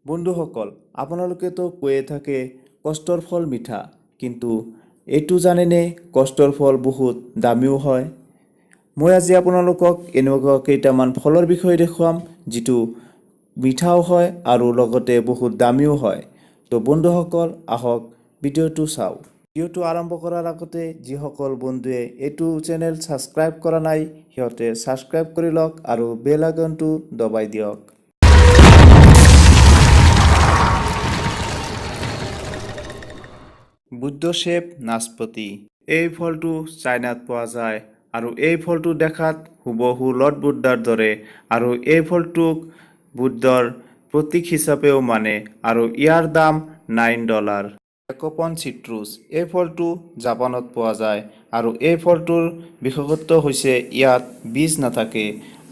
বন্ধুসকল, আপোনালোকেতো কৈয়ে থাকে কষ্টৰ ফল মিঠা, কিন্তু এইটো জানেনে কষ্টৰ ফল বহুত দামীও হয়। মই আজি আপোনালোকক এনেকুৱা কেইটামান ফলৰ বিষয়ে দেখুৱাম যিটো মিঠাও হয় আৰু লগতে বহুত দামীও হয়। তো বন্ধুসকল, আহক ভিডিঅ'টো চাওঁ। ভিডিঅ'টো আৰম্ভ কৰাৰ আগতে যিসকল বন্ধুৱে এইটো চেনেল ছাবস্ক্ৰাইব কৰা নাই সিহঁতে ছাবস্ক্ৰাইব কৰি লওক আৰু বেল আইকনটো দবাই দিয়ক। বুদ্ধ শ্বেপ নাচপতি। এই ফলটো চাইনাত পোৱা যায় আৰু এই ফলটো দেখাত হুবহু লৰ্ড বুদ্ধাৰ দৰে আৰু এই ফলটোক বুদ্ধৰ প্ৰতীক হিচাপেও মানে আৰু ইয়াৰ দাম $9। একপন চিট্ৰুছ। এই ফলটো জাপানত পোৱা যায় আৰু এই ফলটোৰ বিশেষত্ব হৈছে ইয়াত বীজ নাথাকে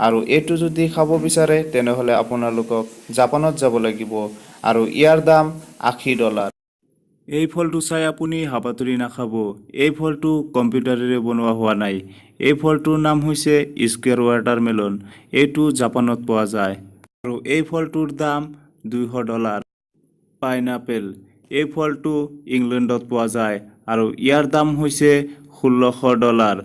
আৰু এইটো যদি খাব বিচাৰে তেনেহ'লে আপোনালোকক জাপানত যাব লাগিব আৰু ইয়াৰ দাম $80। এই ফলটো চাই আপুনি হাবাথুৰি নাখাব। এই ফলটো কম্পিউটাৰেৰে বনোৱা হোৱা নাই। এই ফলটোৰ নাম হৈছে স্কুৱেৰ ৱাটাৰমেলন। এইটো জাপানত পোৱা যায় আৰু এই ফলটোৰ দাম $200। পাইনাপেল। এই ফলটো ইংলেণ্ডত পোৱা যায় আৰু ইয়াৰ দাম হৈছে $1600।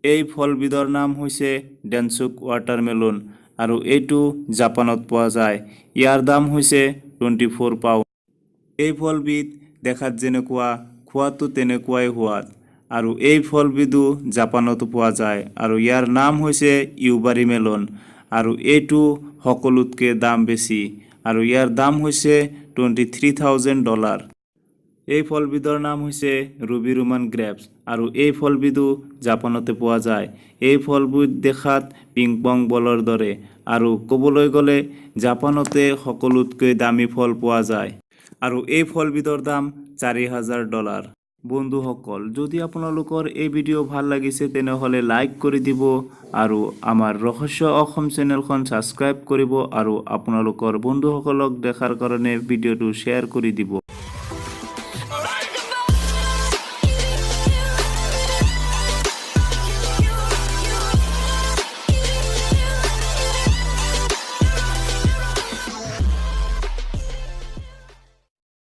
এই ফলবিধৰ নাম হৈছে ডেনচুক ৱাটাৰমেলন আৰু এইটো জাপানত পোৱা যায়। ইয়াৰ দাম হৈছে 24 পাউণ্ড। এই ফলবিধ দেখাত যেনেকুৱা খোৱাটো তেনেকুৱাই সোৱাদ আৰু এই ফলবিধো জাপানতো পোৱা যায় আৰু ইয়াৰ নাম হৈছে ইউবাৰী মেলন আৰু এইটো সকলোতকৈ দাম বেছি আৰু ইয়াৰ দাম হৈছে $23,000। এই ফলবিধৰ নাম হৈছে ৰুবি ৰোমান গ্ৰেপছ আৰু এই ফলবিধো জাপানতে পোৱা যায়। এই ফলবিধ দেখাত পিং পং বলৰ দৰে আৰু ক'বলৈ গ'লে জাপানতে সকলোতকৈ দামী ফল পোৱা যায় আৰু এই ফলবিধৰ দাম $4000। বন্ধুসকল, যদি আপোনালোকৰ এই ভিডিঅ' ভাল লাগিছে তেনেহ'লে লাইক কৰি দিব আৰু আমাৰ ৰহস্য অসম চেনেলখন ছাবস্ক্ৰাইব কৰিব আৰু আপোনালোকৰ বন্ধুসকলক দেখাৰ কাৰণে ভিডিঅ'টো শ্বেয়াৰ কৰি দিব।